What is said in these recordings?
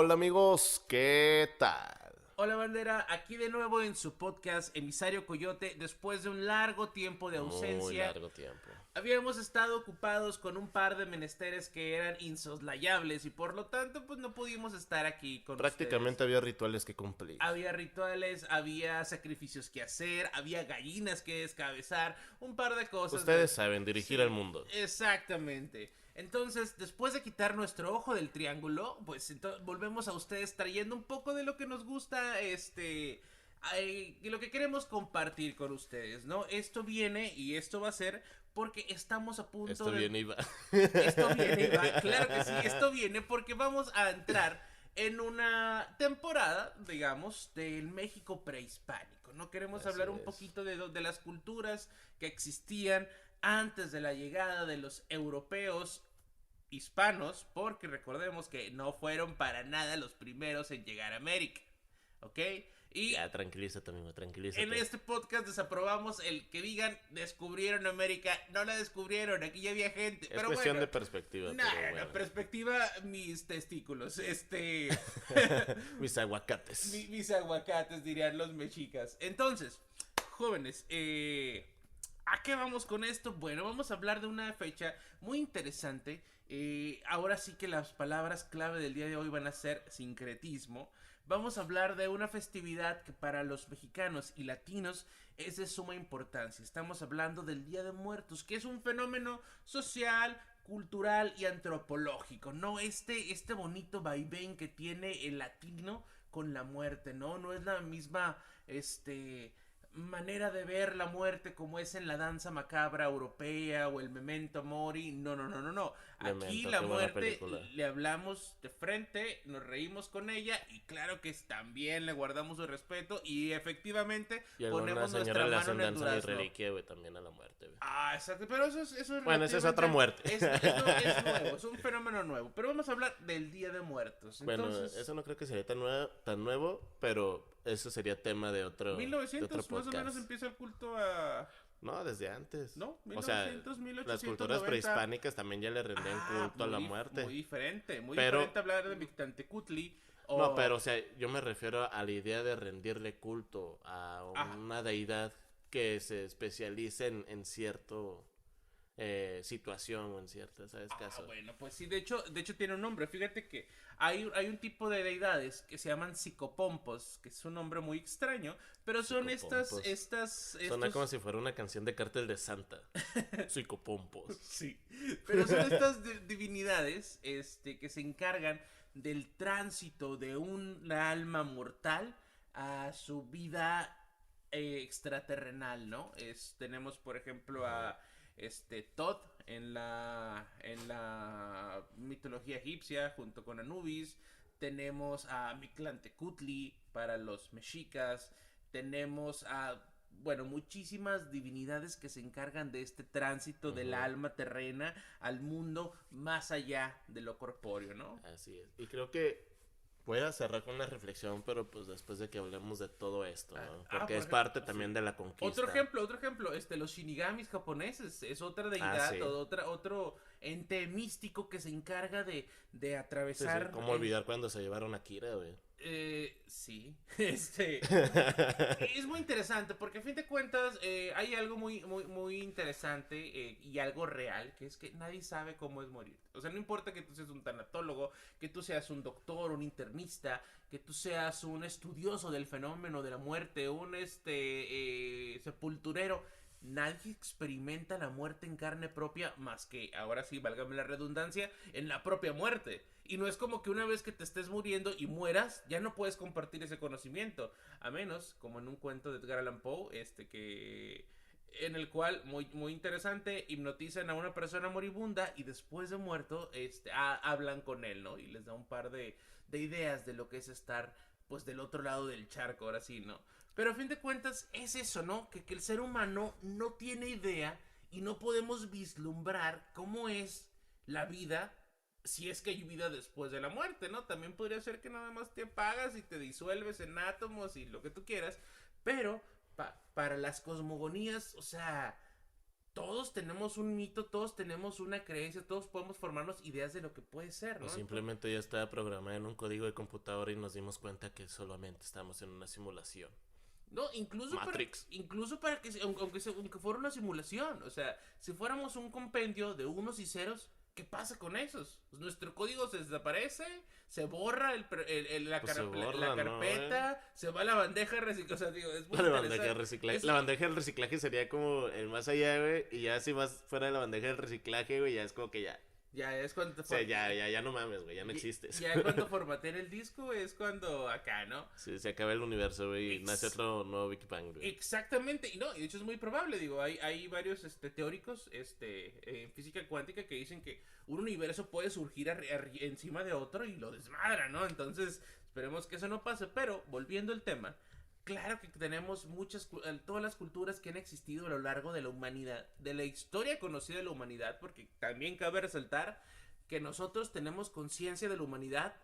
Hola amigos, ¿qué tal? Hola bandera, aquí de nuevo en su podcast Emisario Coyote después de un largo tiempo de Muy ausencia. largo tiempo. Habíamos estado ocupados con un par de menesteres que eran insoslayables y por lo tanto pues no pudimos estar aquí con ustedes. Prácticamente había rituales que cumplir. Había rituales, había sacrificios que hacer, había gallinas que descabezar, un par de cosas. Ustedes saben, dirigir al Sí, mundo. exactamente. Entonces, después de quitar nuestro ojo del triángulo, pues volvemos a ustedes trayendo un poco de lo que nos gusta, y lo que queremos compartir con ustedes, ¿no? Esto viene y esto va a ser porque estamos a punto Esto de... viene y va. Esto viene, Iván, claro que sí, esto viene porque vamos a entrar en una temporada, digamos, del México prehispánico, ¿no? Queremos Así hablar un es. poquito de las culturas que existían antes de la llegada de los europeos hispanos, porque recordemos que no fueron para nada los primeros en llegar a América, ¿ok? Y Ya, tranquilízate, amigo, en tranquilízate. este podcast desaprobamos el que digan descubrieron América, no la descubrieron, aquí ya había gente, Es pero cuestión bueno, de perspectiva, nah, pero la bueno. perspectiva, mis testículos, Mis aguacates. mis aguacates dirían los mexicas. Entonces, jóvenes, ¿a qué vamos con esto? Bueno, vamos a hablar de una fecha muy interesante. Ahora sí que las palabras clave del día de hoy van a ser sincretismo. Vamos a hablar de una festividad que para los mexicanos y latinos es de suma importancia. Estamos hablando del Día de Muertos, que es un fenómeno social, cultural y antropológico, ¿no? Este bonito vaivén que tiene el latino con la muerte, ¿no? No es la misma, manera de ver la muerte como es en la danza macabra europea o el memento mori. No, no, no, no, no. Aquí Memento, la qué buena muerte película. le hablamos de frente, nos reímos con ella y claro que también le guardamos su respeto y efectivamente Y algunas ponemos señoras nuestra le mano hacen en el danza y durazno. reliquia, güey, también a la muerte, güey. Ah, exacto, pero eso es Bueno, esa es otra relativamente... muerte. Es nuevo, es un fenómeno nuevo. Pero vamos a hablar del Día de Muertos. Bueno, Entonces, eso no creo que sería tan nuevo, pero eso sería tema de otro 1900 más o menos podcast. empieza el culto a... No, desde antes. ¿No? O sea, 1900, las culturas 1890. prehispánicas también ya le rendían culto a la muerte. Muy diferente. Muy Pero, diferente hablar de Mictantecutli no, o... pero, o sea, yo me refiero a la idea de rendirle culto a Ah, una deidad que se especialice en cierto situación o en ciertas, ¿sabes? Caso. bueno, pues sí, de hecho tiene un nombre. Fíjate que hay un tipo de deidades que se llaman psicopompos, que es un nombre muy extraño, pero son Psicopompos. Suena como si fuera una canción de Cártel de Santa. Psicopompos. Sí, pero son estas divinidades que se encargan del tránsito de una alma mortal a su vida extraterrenal, ¿no? Tenemos, por ejemplo, Ajá. a Thoth en la mitología egipcia junto con Anubis. Tenemos a Mictlantecutli para los mexicas. Tenemos a, bueno, muchísimas divinidades que se encargan de este tránsito del Ujú. alma terrena al mundo más allá de lo corpóreo, ¿no? Así es. Y creo que voy a cerrar con una reflexión, pero pues después de que hablemos de todo esto, ¿no? Porque Por es ejemplo, parte también sí. de la Otro conquista. ejemplo, otro ejemplo, los shinigamis japoneses es otra Ah, deidad, sí. otro ente místico que se encarga de Sí, sí. atravesar ¿Cómo olvidar cuando se llevaron a Kira, güey? sí, es muy interesante porque a fin de cuentas hay algo muy, muy, muy interesante y algo real, que es que nadie sabe cómo es morir. O sea, no importa que tú seas un tanatólogo, que tú seas un doctor, un internista, que tú seas un estudioso del fenómeno de la muerte, un sepulturero. Nadie experimenta la muerte en carne propia más que, ahora sí, válgame la redundancia, en la propia muerte. Y no es como que una vez que te estés muriendo y mueras, ya no puedes compartir ese conocimiento. A menos, como en un cuento de Edgar Allan Poe, en el cual, muy, muy interesante, hipnotizan a una persona moribunda y después de muerto, hablan con él, ¿no? Y les da un par de ideas de lo que es estar, pues, del otro lado del charco, ahora sí, ¿no? Pero a fin de cuentas es eso, ¿no? Que el ser humano no tiene idea y no podemos vislumbrar cómo es la vida si es que hay vida después de la muerte, ¿no? También podría ser que nada más te apagas y te disuelves en átomos y lo que tú quieras, pero para las cosmogonías, o sea, todos tenemos un mito, todos tenemos una creencia, todos podemos formarnos ideas de lo que puede ser, ¿no? O simplemente ya estaba programada en un código de computadora y nos dimos cuenta que solamente estamos en una simulación. No, incluso Matrix. incluso para que, aunque fuera una simulación, o sea, si fuéramos un compendio de unos y ceros, ¿qué pasa con esos? Pues nuestro código se desaparece, se borra la carpeta, se va a la bandeja de reciclaje, o sea, digo, es muy La bandeja de reciclaje. La bandeja del reciclaje sería como el más allá, güey, y ya si vas fuera de la bandeja del reciclaje, güey, ya es como que ya. Ya es cuando O sea, ya no mames, güey, ya no existes. Ya cuando formatean el disco es cuando acá, ¿no? Sí, se acaba el universo, güey, y nace otro nuevo Big Bang, güey. Exactamente, y no, y de hecho es muy probable, digo, hay varios teóricos en física cuántica que dicen que un universo puede surgir encima de otro y lo desmadra, ¿no? Entonces, esperemos que eso no pase, pero volviendo al tema, claro que tenemos todas las culturas que han existido a lo largo de la humanidad, de la historia conocida de la humanidad, porque también cabe resaltar que nosotros tenemos conciencia de la humanidad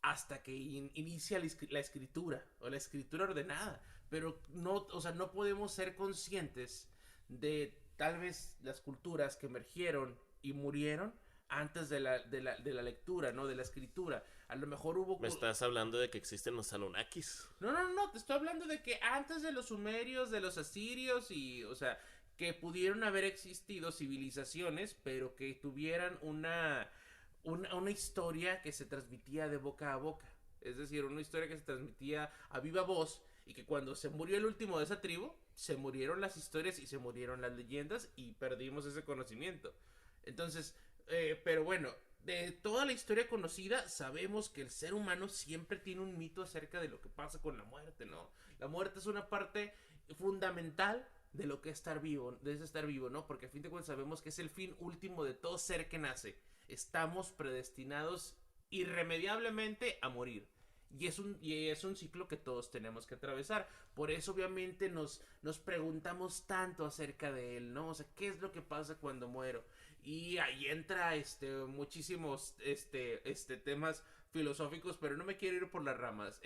hasta que inicia la escritura, o la escritura ordenada, pero no, o sea, no podemos ser conscientes de tal vez las culturas que emergieron y murieron antes de la lectura, ¿no? De la escritura. A lo mejor hubo... Me estás hablando de que existen los Anunnakis. No, te estoy hablando de que antes de los sumerios, de los asirios y, o sea, que pudieron haber existido civilizaciones, pero que tuvieran una historia que se transmitía de boca a boca. Es decir, una historia que se transmitía a viva voz y que cuando se murió el último de esa tribu, se murieron las historias y se murieron las leyendas y perdimos ese conocimiento. Entonces, pero bueno, de toda la historia conocida, sabemos que el ser humano siempre tiene un mito acerca de lo que pasa con la muerte, ¿no? La muerte es una parte fundamental de lo que es estar vivo, ¿no? Porque a fin de cuentas sabemos que es el fin último de todo ser que nace. Estamos predestinados irremediablemente a morir. Y es un ciclo que todos tenemos que atravesar. Por eso obviamente nos preguntamos tanto acerca de él, ¿no? O sea, ¿qué es lo que pasa cuando muero? Y ahí entra muchísimos temas filosóficos, pero no me quiero ir por las ramas.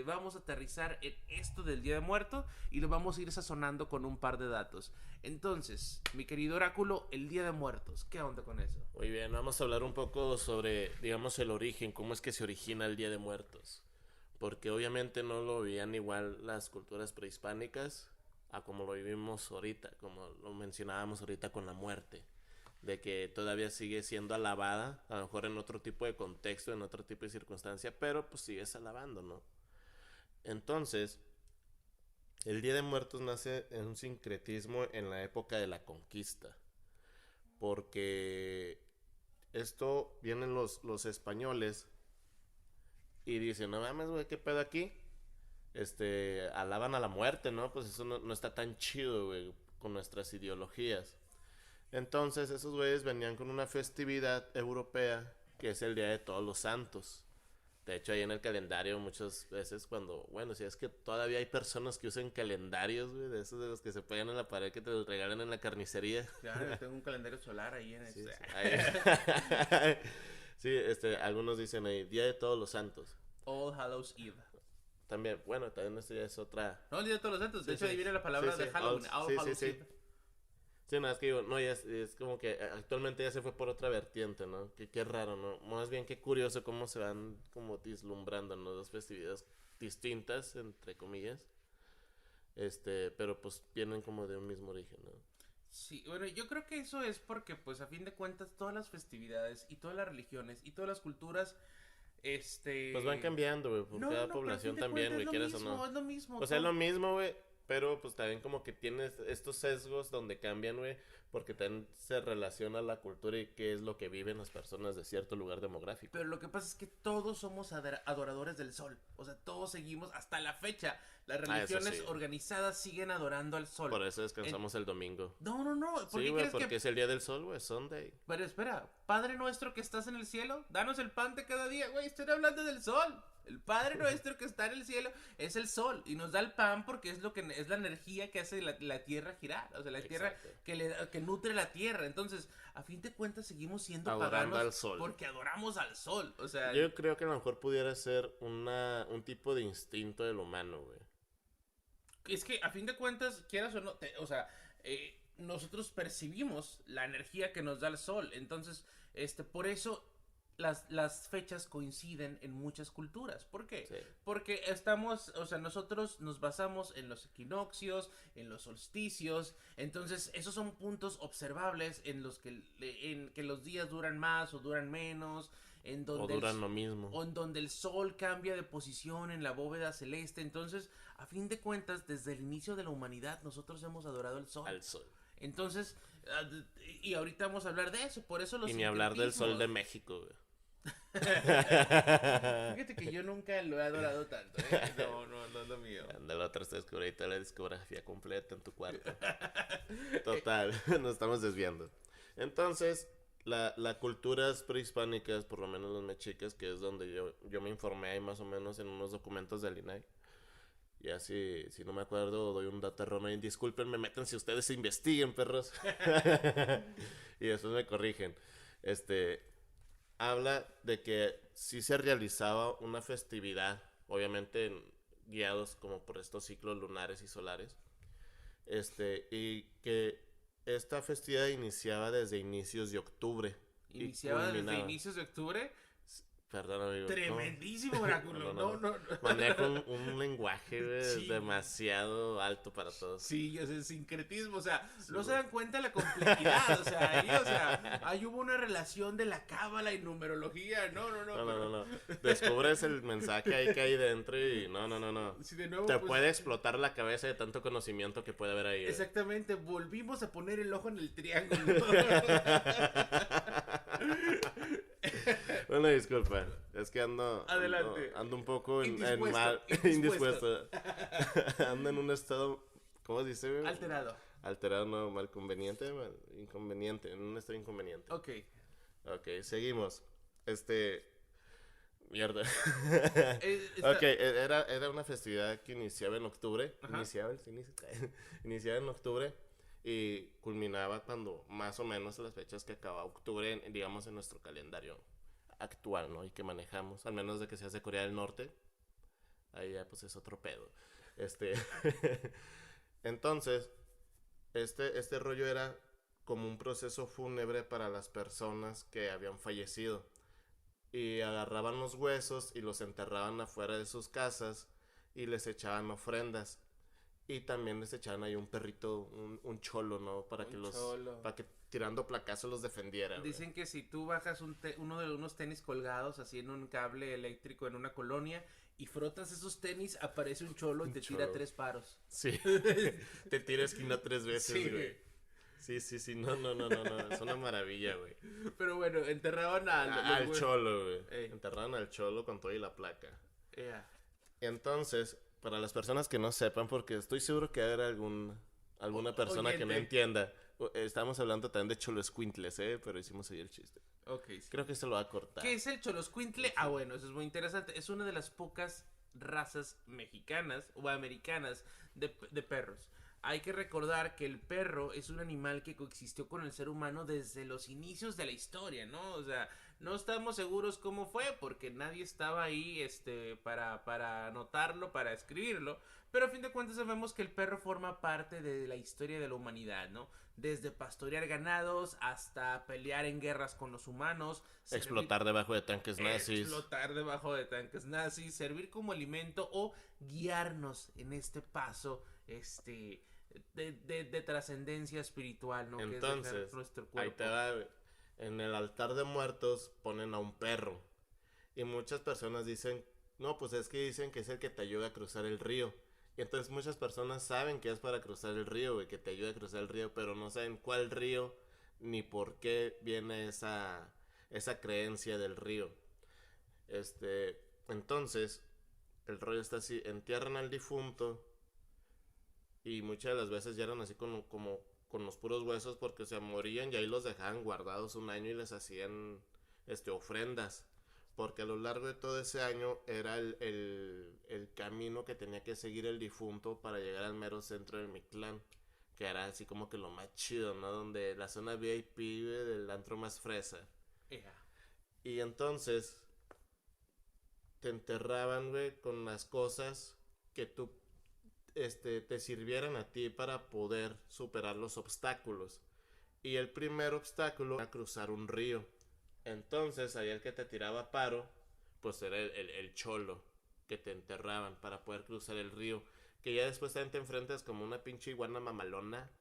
Vamos a aterrizar en esto del Día de Muertos y lo vamos a ir sazonando con un par de datos. Entonces, mi querido oráculo, el Día de Muertos, ¿qué onda con eso? Muy bien, vamos a hablar un poco sobre, digamos, el origen, cómo es que se origina el Día de Muertos. Porque obviamente no lo vivían igual las culturas prehispánicas a como lo vivimos ahorita, como lo mencionábamos ahorita con la muerte. De que todavía sigue siendo alabada, a lo mejor en otro tipo de contexto, en otro tipo de circunstancia, pero pues sigues alabando, ¿no? Entonces, el Día de Muertos nace en un sincretismo en la época de la conquista, porque esto vienen los españoles y dicen, no mames, güey, ¿qué pedo aquí? Alaban a la muerte, ¿no? Pues eso no está tan chido, güey, con nuestras ideologías. Entonces esos güeyes venían con una festividad europea que es el Día de Todos los Santos. De hecho, ahí en el calendario muchas veces cuando... Bueno, si es que todavía hay personas que usan calendarios, güey, de esos de los que se pegan en la pared que te los regalan en la carnicería. Claro, yo tengo un calendario solar ahí en sí, sí, algunos dicen ahí, Día de Todos los Santos. All Hallows Eve. También, bueno, también ya es otra... No, el Día de Todos los Santos. De hecho, ahí viene la palabra de Halloween. All Hallows Eve. Sí, no, es que digo, no, ya es como que actualmente ya se fue por otra vertiente, ¿no? Qué raro, ¿no? Más bien qué curioso cómo se van como vislumbrando, ¿no? Dos festividades distintas, entre comillas. Pero pues vienen como de un mismo origen, ¿no? Sí, bueno, yo creo que eso es porque, pues, a fin de cuentas, todas las festividades y todas las religiones y todas las culturas, pues van cambiando, güey, por cada población también, güey, quieras o no. Es lo mismo. O sea, es lo mismo, güey. Pero pues también como que tienes estos sesgos donde cambian, güey, porque también se relaciona la cultura y qué es lo que viven las personas de cierto lugar demográfico. Pero lo que pasa es que todos somos adoradores del sol. O sea, todos seguimos, hasta la fecha, las religiones organizadas siguen adorando al sol. Por eso descansamos el domingo. No. ¿Por sí, qué güey, porque es el día del sol, güey, Sunday. Pero espera, Padre nuestro que estás en el cielo, danos el pan de cada día, güey, estoy hablando del sol. El Padre nuestro que está en el cielo es el sol y nos da el pan porque es lo que es la energía que hace la tierra girar, o sea, la tierra que nutre la tierra. Entonces, a fin de cuentas seguimos siendo adorando paganos al sol. Porque adoramos al sol, o sea, yo creo que a lo mejor pudiera ser un tipo de instinto del humano, güey. Es que a fin de cuentas, quieras o no, o sea, nosotros percibimos la energía que nos da el sol. Entonces, por eso las fechas coinciden en muchas culturas. ¿Por qué? Sí. Porque nosotros nos basamos en los equinoccios, en los solsticios. Entonces, esos son puntos observables en los que los días duran más o duran menos. En donde o duran lo mismo. O en donde el sol cambia de posición en la bóveda celeste. Entonces, a fin de cuentas, desde el inicio de la humanidad, nosotros hemos adorado el sol. Al sol. Entonces, y ahorita vamos a hablar de eso. Por eso los Y ni hablar del sol de sincretismos. México, güey. Fíjate que yo nunca lo he adorado tanto, ¿eh? No es lo mío. De la otra descubrí ahorita la discografía completa en tu cuarto. Total, nos estamos desviando. Entonces, la culturas prehispánicas, por lo menos los mexicas, que es donde yo me informé ahí más o menos en unos documentos del INAI. Y así, si no me acuerdo, doy un dato erróneo. Y discúlpenme, métanse ustedes se investiguen, perros. Y después me corrigen. Habla de que sí se realizaba una festividad, obviamente guiados como por estos ciclos lunares y solares. Y que esta festividad iniciaba desde inicios de octubre. Iniciaba desde inicios de octubre. Perdón, amigo. Tremendísimo oráculo. No. Manejo un lenguaje, güey, Sí. demasiado alto para todos. Sí, o sea, el sincretismo, o sea, Sí, no se güey. dan cuenta de la complejidad, ahí hubo una relación de la cábala y numerología, No. Descubres el mensaje ahí que hay dentro y no. Sí, de nuevo, Te pues, puede explotar la cabeza de tanto conocimiento que puede haber ahí. exactamente, volvimos a poner el ojo en el triángulo. Bueno, disculpa, es que Adelante. ando un poco Indispuesto, indispuesto. Ando en un estado, ¿cómo se dice, güey? Alterado, no, inconveniente, en un estado inconveniente. Ok. Ok, seguimos. Mierda. Está- Ok, era una festividad que iniciaba en octubre. Ajá. Iniciaba en octubre y culminaba cuando más o menos las fechas que acaba octubre, digamos, en nuestro calendario actual, ¿no? Y que manejamos, al menos de que seas de Corea del Norte. Ahí ya pues es otro pedo. Entonces, este rollo era como un proceso fúnebre para las personas que habían fallecido. Y agarraban los huesos y los enterraban afuera de sus casas y les echaban ofrendas. Y también les echaban ahí un perrito, un cholo, ¿no? Para que tirando placazos los defendiera. Dicen que si tú bajas uno de unos tenis colgados así en un cable eléctrico en una colonia y frotas esos tenis, aparece un cholo y te tira 3 paros. Sí. Te tira esquina 3 veces, Sí. güey. Sí. No. Es una maravilla, güey. Pero bueno, enterraban Al los cholo, güey. Ey. Enterraron al cholo con todo y la placa. Yeah. Entonces, para las personas que no sepan, porque estoy seguro que habrá alguna persona que no oyente. entienda. Estamos hablando también de choloscuintles, pero hicimos ahí el chiste. Ok, sí. Creo que se lo va a cortar. ¿Qué es el choloscuintle? Ah, bueno, eso es muy interesante. Es una de las pocas razas mexicanas o americanas de perros. Hay que recordar que el perro es un animal que coexistió con el ser humano desde los inicios de la historia, ¿no? O sea, no estamos seguros cómo fue porque nadie estaba ahí para anotarlo, para escribirlo, pero a fin de cuentas sabemos que el perro forma parte de la historia de la humanidad, ¿no? Desde pastorear ganados hasta pelear en guerras con los humanos, Explotar debajo de tanques nazis. explotar debajo de tanques nazis, servir como alimento o guiarnos en este paso de trascendencia espiritual, ¿no? Entonces, que es dejar nuestro cuerpo. ahí te va, güey. En el altar de muertos ponen a un perro. Y muchas personas dicen, no, pues es que dicen que es el que te ayuda a cruzar el río. Y entonces muchas personas saben que es para cruzar el río, güey, que te ayuda a cruzar el río, pero no saben cuál río ni por qué viene esa creencia del río. Entonces, el rollo está así, entierran al difunto y muchas de las veces ya eran así como con los puros huesos porque se morían y ahí los dejaban guardados un año y les hacían ofrendas. Porque a lo largo de todo ese año era el camino que tenía que seguir el difunto para llegar al mero centro del Mictlán. Que era así como que lo más chido, ¿no? Donde la zona VIP del antro más fresa. Ea. Y entonces te enterraban, güey, con las cosas que tú te sirvieran a ti para poder superar los obstáculos. Y el primer obstáculo era cruzar un río. Entonces, ahí el que te tiraba paro, pues era el cholo, que te enterraban para poder cruzar el río. Que ya después también te enfrentas como una pinche iguana mamalona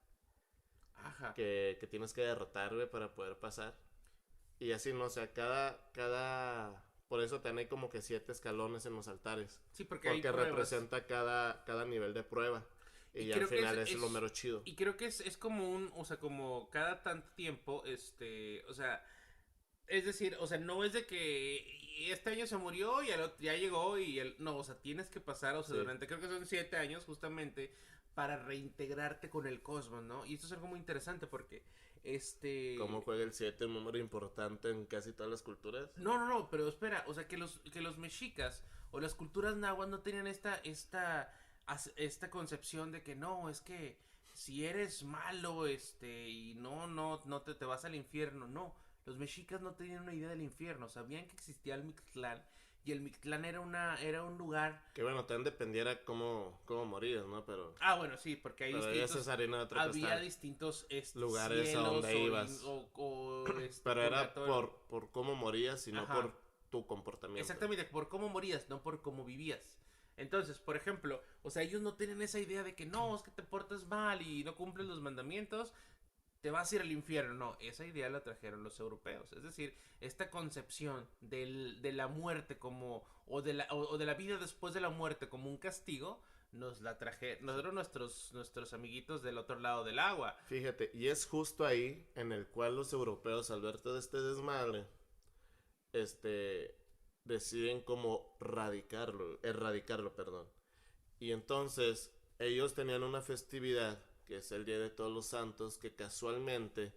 Ajá. que tienes que derrotar, güey, para poder pasar. Y así, ¿no? O sea, por eso también hay como que 7 escalones en los altares. Sí, porque hay Porque pruebas. representa cada nivel de prueba. Y ya al creo que final es lo mero chido. Y creo que es como o sea, como cada tanto tiempo, o sea, es decir, o sea, no es de que este año se murió y el otro ya llegó no, o sea, tienes que pasar, o sea, Sí. durante, creo que son 7 años justamente para reintegrarte con el cosmos, ¿no? Y esto es algo muy interesante porque, ¿Cómo juega el 7? Un número importante en casi todas las culturas. No, pero espera, o sea, que los mexicas o las culturas nahuas no tenían esta concepción de que no, es que si eres malo, y no te vas al infierno, no. Los mexicas no tenían una idea del infierno, sabían que existía el Mictlán y el Mictlán era un lugar. Que bueno, también dependiera cómo morías, ¿no? Pero Bueno, sí, porque hay esa distintos, es harina de otro había costal. distintos Lugares a cielos donde ibas. Pero era purgatorio. por cómo morías y no Ajá. por tu comportamiento. Exactamente, por cómo morías, no por cómo vivías. Entonces, por ejemplo, o sea, ellos no tienen esa idea de que no, es que te portas mal y no cumples los mandamientos, te vas a ir al infierno. No, esa idea la trajeron los europeos. Es decir, esta concepción de la muerte como, o de la vida después de la muerte como un castigo, nos la nosotros nuestros amiguitos del otro lado del agua. Fíjate, y es justo ahí en el cual los europeos, al ver todo este desmadre, deciden como erradicarlo, perdón. Y entonces ellos tenían una festividad que es el Día de Todos los Santos, que casualmente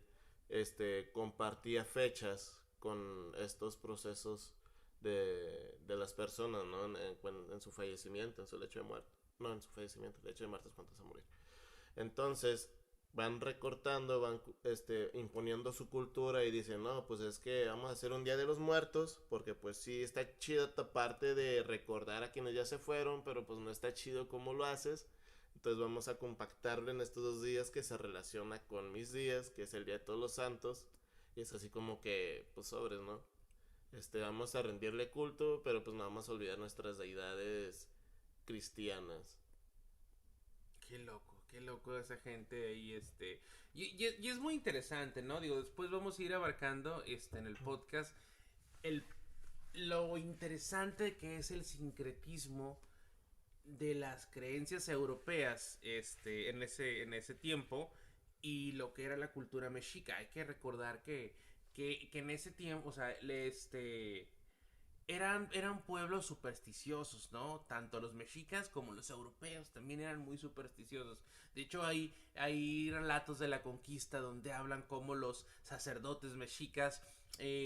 compartía fechas con estos procesos de las personas, ¿no? En su fallecimiento, en su lecho de muerte. No, en su fallecimiento, el lecho de muerte es cuando se morir. Entonces, van recortando, van imponiendo su cultura y dicen, no, pues es que vamos a hacer un Día de los Muertos, porque pues sí está chido esta parte de recordar a quienes ya se fueron, pero pues no está chido cómo lo haces. Entonces vamos a compactarlo en estos 2 días que se relaciona con mis días, que es el Día de Todos los Santos. Y es así como que, pues sobres, ¿no? Vamos a rendirle culto, pero pues no vamos a olvidar nuestras deidades cristianas. Qué loco esa gente ahí, y es muy interesante, ¿no? Digo, después vamos a ir abarcando, en el podcast, el, lo interesante que es el sincretismo de las creencias europeas, en ese tiempo, y lo que era la cultura mexica. Hay que recordar que en ese tiempo, o sea, eran pueblos supersticiosos, ¿no? Tanto los mexicas como los europeos también eran muy supersticiosos. De hecho, hay relatos de la conquista donde hablan cómo los sacerdotes mexicas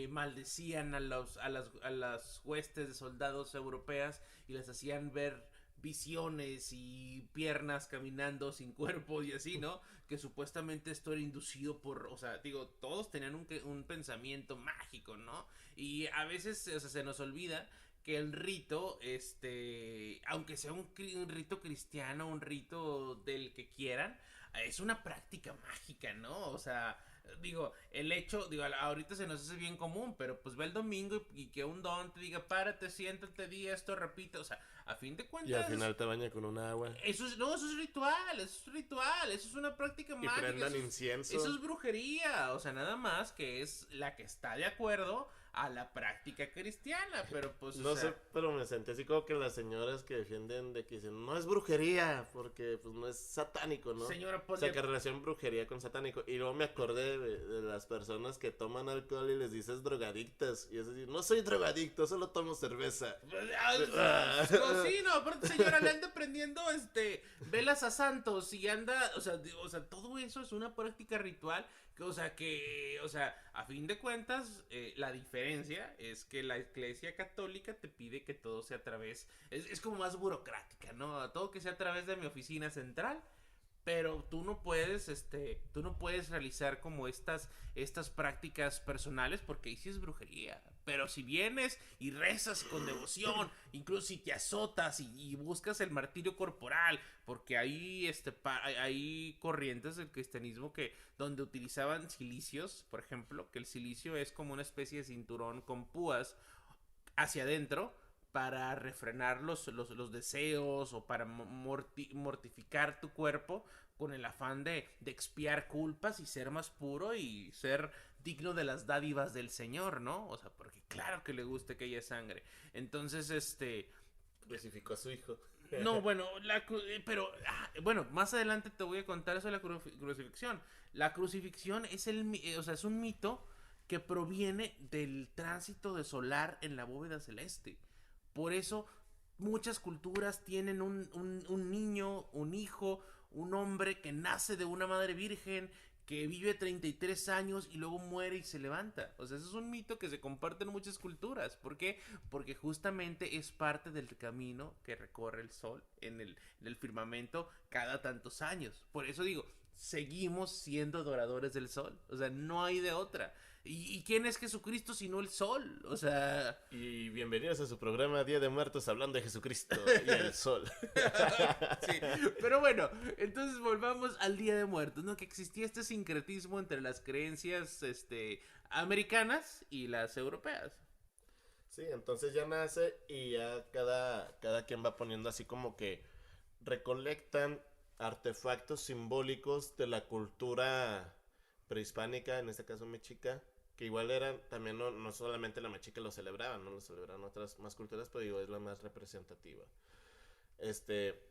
maldecían a las huestes de soldados europeas y les hacían ver visiones y piernas caminando sin cuerpo y así, ¿no? Que supuestamente esto era inducido o sea, digo, todos tenían un pensamiento mágico, ¿no? Y a veces, o sea, se nos olvida que el rito, aunque sea un rito cristiano, un rito del que quieran, es una práctica mágica, ¿no? O sea, digo, ahorita se nos hace bien común, pero pues ve el domingo y que un don te diga, párate, siéntate, di esto, repite, o sea, a fin de cuentas. Y al final te baña con un agua. Eso es ritual, eso es una práctica Y mágica. prendan incienso. Eso es brujería, o sea, nada más que es la que está de acuerdo a la práctica cristiana, pero pues, no sé, pero me sentí así como que las señoras que defienden de que dicen, no es brujería, porque pues no es satánico, ¿no? Señora, pues, o sea, que relacionan brujería con satánico. Y luego me acordé de las personas que toman alcohol y les dices drogadictas. Y es decir, no soy drogadicto, solo tomo cerveza. Sí, no, aparte señora, le anda prendiendo velas a santos y anda, o sea, todo eso es una práctica ritual o sea, a fin de cuentas, la diferencia es que la Iglesia Católica te pide que todo sea a través, es como más burocrática, ¿no? Todo que sea a través de mi oficina central, Pero tú no puedes realizar como estas prácticas personales porque ahí sí es brujería. Pero si vienes y rezas con devoción, incluso si te azotas y buscas el martirio corporal, porque hay corrientes del cristianismo que donde utilizaban cilicios, por ejemplo, que el cilicio es como una especie de cinturón con púas hacia adentro para refrenar los deseos o para mortificar tu cuerpo con el afán de expiar culpas y ser más puro y ser digno de las dádivas del Señor, ¿no? O sea, porque claro que le gusta que haya sangre. Entonces, Crucificó a su hijo. no, bueno, bueno, más adelante te voy a contar eso de la crucifixión. La crucifixión o sea, es un mito que proviene del tránsito de solar en la bóveda celeste. Por eso muchas culturas tienen un niño, un hijo, un hombre que nace de una madre virgen, que vive 33 años y luego muere y se levanta. O sea, eso es un mito que se comparte en muchas culturas. ¿Por qué? Porque justamente es parte del camino que recorre el sol en el firmamento cada tantos años. Por eso digo, seguimos siendo adoradores del sol. O sea, no hay de otra. ¿Y quién es Jesucristo sino el sol? O sea... Y bienvenidos a su programa Día de Muertos hablando de Jesucristo y el sol. Sí, pero bueno, entonces volvamos al Día de Muertos, ¿no? Que existía este sincretismo entre las creencias, americanas y las europeas. Sí, entonces ya nace y ya cada quien va poniendo así como que recolectan artefactos simbólicos de la cultura prehispánica, en este caso mexica, que igual eran, también no solamente la mexica lo celebraban, no lo celebraban otras más culturas, pero digo, es la más representativa. Este,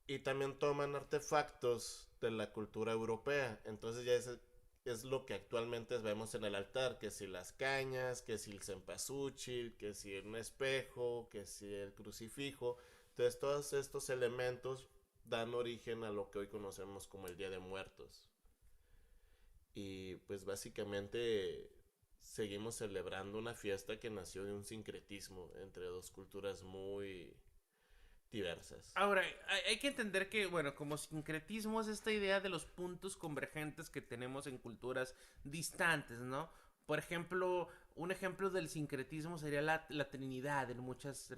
y también toman artefactos de la cultura europea, entonces ya es lo que actualmente vemos en el altar, que si las cañas, que si el cempasúchil, que si un espejo, que si el crucifijo, entonces todos estos elementos dan origen a lo que hoy conocemos como el Día de Muertos. Y pues básicamente seguimos celebrando una fiesta que nació de un sincretismo entre dos culturas muy diversas. Ahora, hay que entender que, bueno, como sincretismo es esta idea de los puntos convergentes que tenemos en culturas distantes, ¿no? Por ejemplo, un ejemplo del sincretismo sería la Trinidad en muchos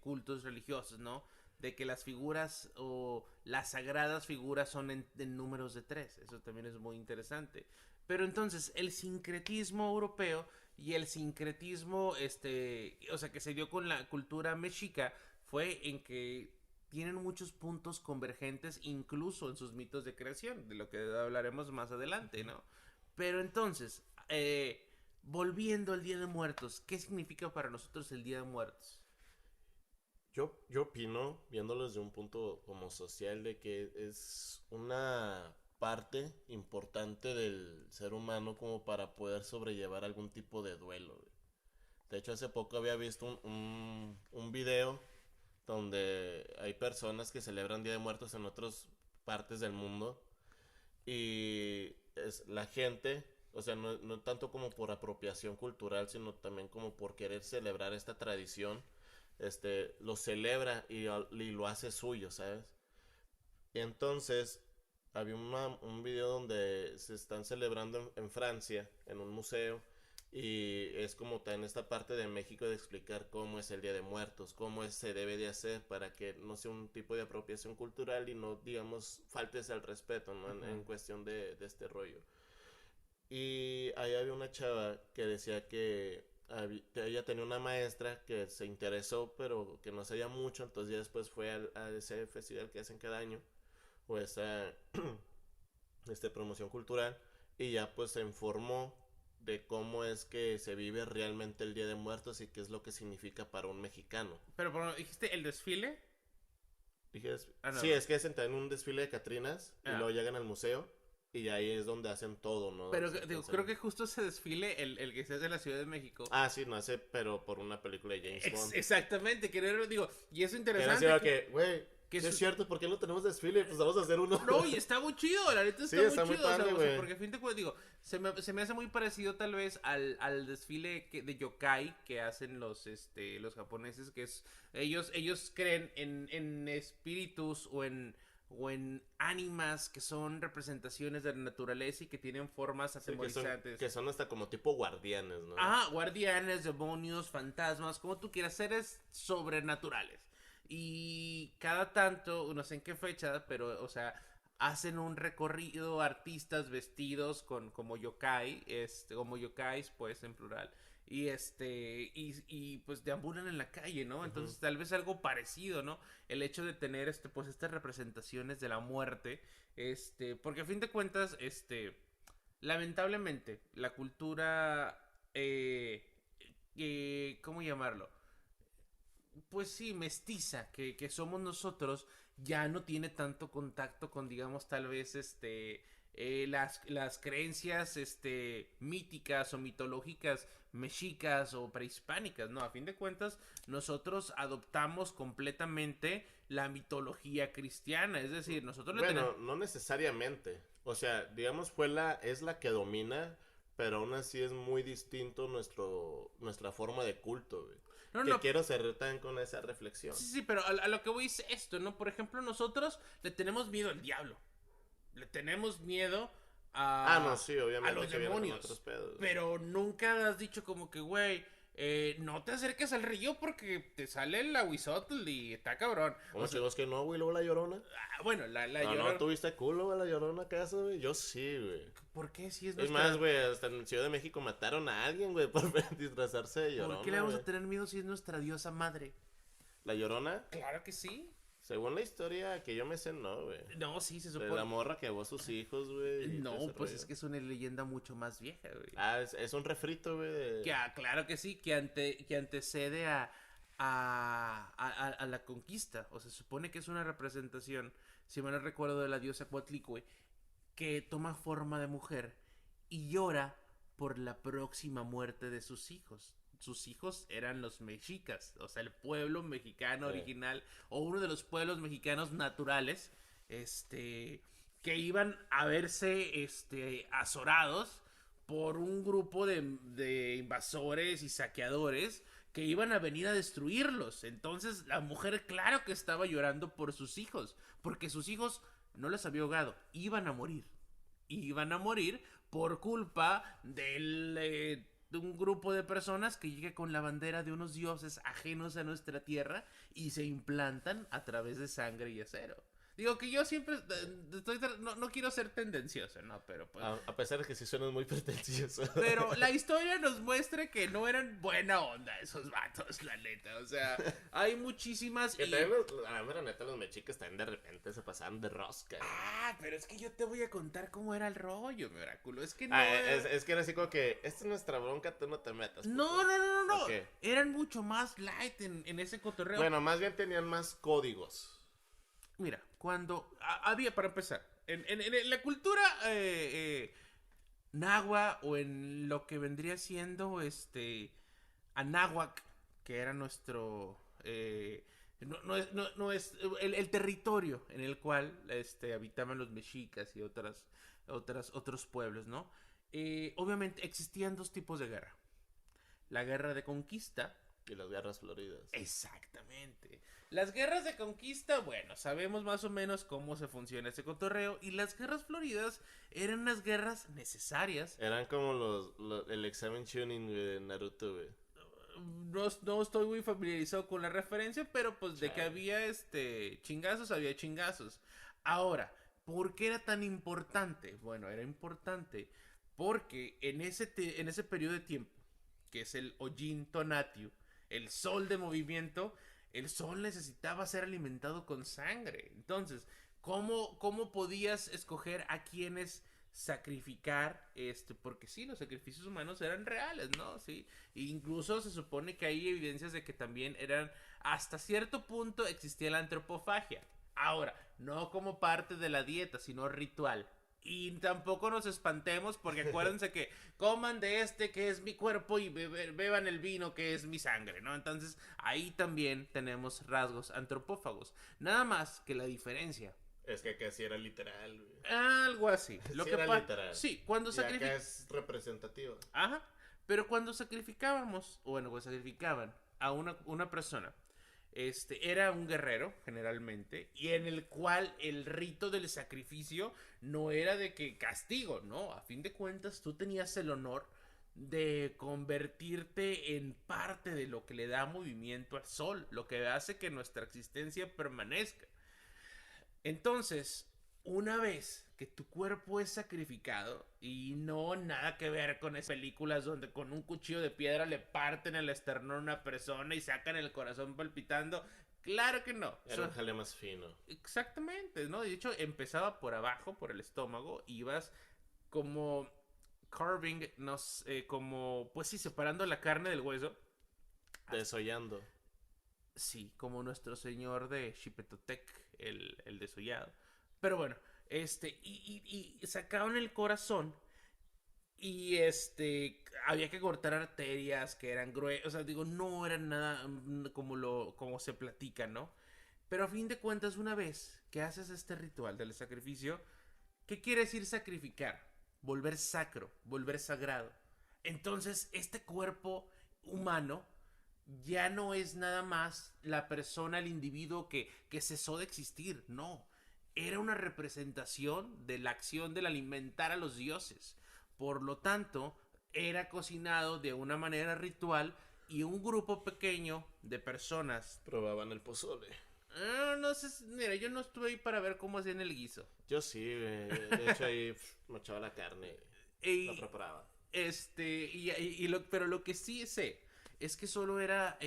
cultos religiosos, ¿no? De que las figuras o las sagradas figuras son en números de tres. Eso también es muy interesante. Pero entonces, el sincretismo europeo y el sincretismo, o sea, que se dio con la cultura mexica, fue en que tienen muchos puntos convergentes incluso en sus mitos de creación, de lo que hablaremos más adelante, ¿no? Pero entonces, volviendo al Día de Muertos, ¿qué significa para nosotros el Día de Muertos? Yo opino, viéndolo desde un punto como social, de que es una parte importante del ser humano como para poder sobrellevar algún tipo de duelo. De hecho, hace poco había visto un video donde hay personas que celebran Día de Muertos en otras partes del mundo y es la gente, o sea, no tanto como por apropiación cultural, sino también como por querer celebrar esta tradición, lo celebra y lo hace suyo, ¿sabes? Y entonces había un video donde se están celebrando en Francia, en un museo, y es como está en esta parte de México de explicar cómo es el Día de Muertos, se debe de hacer para que no sea un tipo de apropiación cultural y no, digamos, faltes al respeto, ¿no? En cuestión de este rollo. Y ahí había una chava que decía que ella tenía una maestra que se interesó, pero que no sabía mucho, entonces ya después fue a ese festival que hacen cada año, o esa promoción cultural, y ya pues se informó de cómo es que se vive realmente el Día de Muertos y qué es lo que significa para un mexicano. Pero dijiste el desfile. Dije, No. sí, es que hacen también un desfile de Catrinas y luego llegan al museo y ahí es donde hacen todo, ¿no? Pero digo, creo que justo ese desfile, el que se hace en la Ciudad de México. Ah, sí, no hace, pero por una película de James Bond. Exactamente, digo, y eso interesante. Güey, sí es cierto, ¿por qué no tenemos desfile? Pues vamos a hacer uno. No, y está muy chido, la neta está muy chido. Padre, o sea, porque a fin de cuentas, digo, se me hace muy parecido tal vez al desfile de yokai que hacen los japoneses, que es, ellos creen en espíritus o en o en ánimas que son representaciones de la naturaleza y que tienen formas Sí, atemorizantes. que son hasta como tipo guardianes, ¿no? Ah, guardianes, demonios, fantasmas, como tú quieras, seres sobrenaturales. Y cada tanto, no sé en qué fecha, pero, o sea, hacen un recorrido artistas vestidos con como yokai, como yokais, pues, en plural. Y pues deambulan en la calle, ¿no? Ujú. Entonces, tal vez algo parecido, ¿no? El hecho de tener, pues, estas representaciones de la muerte, porque a fin de cuentas, lamentablemente, la cultura, ¿cómo llamarlo? Pues sí, mestiza, que somos nosotros, ya no tiene tanto contacto con, digamos, tal vez, las creencias, míticas o mitológicas mexicas o prehispánicas, ¿no? A fin de cuentas, nosotros adoptamos completamente la mitología cristiana, es decir, nosotros le tenemos... Bueno, no necesariamente. O sea, digamos, es la que domina, pero aún así es muy distinto nuestra forma de culto, güey. No, Que no, quiero cerrar también con esa reflexión. sí, sí, pero a lo que voy es esto, ¿no? Por ejemplo, nosotros le tenemos miedo al diablo. Le tenemos miedo Ah, no, a, sí, a obviamente los que viene con otros demonios. pedos. Pero nunca has dicho como que, güey, no te acerques al río porque te sale el aguizotl y está cabrón. ¿Cómo O sea, chicos que no, güey? Luego la llorona. bueno, la No, no, llorona. ¿tuviste culo, güey, la llorona acaso, güey? Yo sí, güey. ¿Por qué? Si es Es más, nuestra... güey, hasta en Ciudad de México mataron a alguien, güey, por disfrazarse de ¿Por qué le llorona, vamos a güey. tener miedo si es nuestra diosa madre? La llorona, Claro que sí. según la historia que yo me sé, no, güey. No, sí, se De la supone. morra que llevó a sus hijos, güey, y todo No, ese pues rollo. es que es una leyenda mucho más vieja, güey. Ah, es un refrito, güey, de... Claro que sí, que antecede a la conquista. O sea, se supone que es una representación, si mal no recuerdo, de la diosa Coatlicue, que toma forma de mujer y llora por la próxima muerte de sus hijos. Sus hijos eran los mexicas, o sea, el pueblo mexicano eh, original, o uno de los pueblos mexicanos naturales, que iban a verse, azorados por un grupo de invasores y saqueadores que iban a venir a destruirlos. Entonces la mujer claro que estaba llorando por sus hijos, porque sus hijos no les había ahogado, iban a morir. Iban a morir por culpa de un grupo de personas que llega con la bandera de unos dioses ajenos a nuestra tierra y se implantan a través de sangre y acero. Digo que yo siempre no quiero ser tendencioso, ¿no? Pero pues a pesar de que sí suenan muy pretenciosos. pero la historia nos muestra que no eran buena onda esos vatos, la neta. O sea, hay muchísimas. Que también, a la mera neta, los mexicas también de repente se pasaban de rosca. Ah, pero es que yo te voy a contar cómo era el rollo, mi oráculo. Es que no. Ah, es que era así como que, esta es nuestra bronca, tú no te metas. Puto. No. Ok. Eran mucho más light en ese cotorreo. Bueno, más bien tenían más códigos. Mira, cuando había, para empezar, en la cultura nahua o en lo que vendría siendo Anáhuac, que era nuestro no es el territorio en el cual habitaban los mexicas y otros pueblos, ¿no? Obviamente existían dos tipos de guerra. La guerra de conquista. Y las guerras floridas. Exactamente. Las guerras de conquista, bueno, sabemos más o menos cómo se funciona ese cotorreo. Y las guerras floridas eran unas guerras necesarias. Eran como el examen tuning de Naruto, güey. No estoy muy familiarizado con la referencia, pero pues de que Chale. había chingazos, había chingazos. Ahora, ¿por qué era tan importante? Bueno, era importante porque en ese periodo de tiempo, que es el Ojin Tonatiuh, el sol de movimiento, el sol necesitaba ser alimentado con sangre. Entonces, ¿cómo podías escoger a quienes sacrificar? Porque sí, los sacrificios humanos eran reales, ¿no? Sí. E incluso se supone que hay evidencias de que también hasta cierto punto existía la antropofagia. Ahora, no como parte de la dieta, sino ritual. Y tampoco nos espantemos porque acuérdense que coman de que es mi cuerpo y beban el vino que es mi sangre, ¿no? Entonces ahí también tenemos rasgos antropófagos. Nada más que la diferencia. Es que acá sí era literal, güey. Algo así. Sí era literal. Sí, cuando Y acá es representativo. Ajá. Pero cuando sacrificábamos, bueno, pues sacrificaban a una persona, Era un guerrero, generalmente, y en el cual el rito del sacrificio no era de que castigo, ¿no? A fin de cuentas, tú tenías el honor de convertirte en parte de lo que le da movimiento al sol, lo que hace que nuestra existencia permanezca. Entonces, una vez que tu cuerpo es sacrificado, y no nada que ver con esas películas donde con un cuchillo de piedra le parten el esternón a una persona y sacan el corazón palpitando, claro que no. Era un jale más fino. Exactamente, ¿no? De hecho, empezaba por abajo, por el estómago, ibas como carving, como, pues sí, separando la carne del hueso. Desollando. Sí, como nuestro señor de Xipetotec, el desollado. Pero bueno, y sacaban el corazón y había que cortar arterias que eran gruesas, o sea, digo, no era nada como se platica, ¿no? Pero a fin de cuentas, una vez que haces este ritual del sacrificio, ¿qué quiere decir sacrificar? Volver sacro, volver sagrado. Entonces, este cuerpo humano ya no es nada más la persona, el individuo que cesó de existir, no. Era una representación de la acción del alimentar a los dioses. Por lo tanto, era cocinado de una manera ritual y un grupo pequeño de personas probaban el pozole. No sé, mira, yo no estuve ahí para ver cómo hacían el guiso. Yo sí, de hecho ahí mochaba la carne, la preparaba. Pero lo que sí sé es que solo era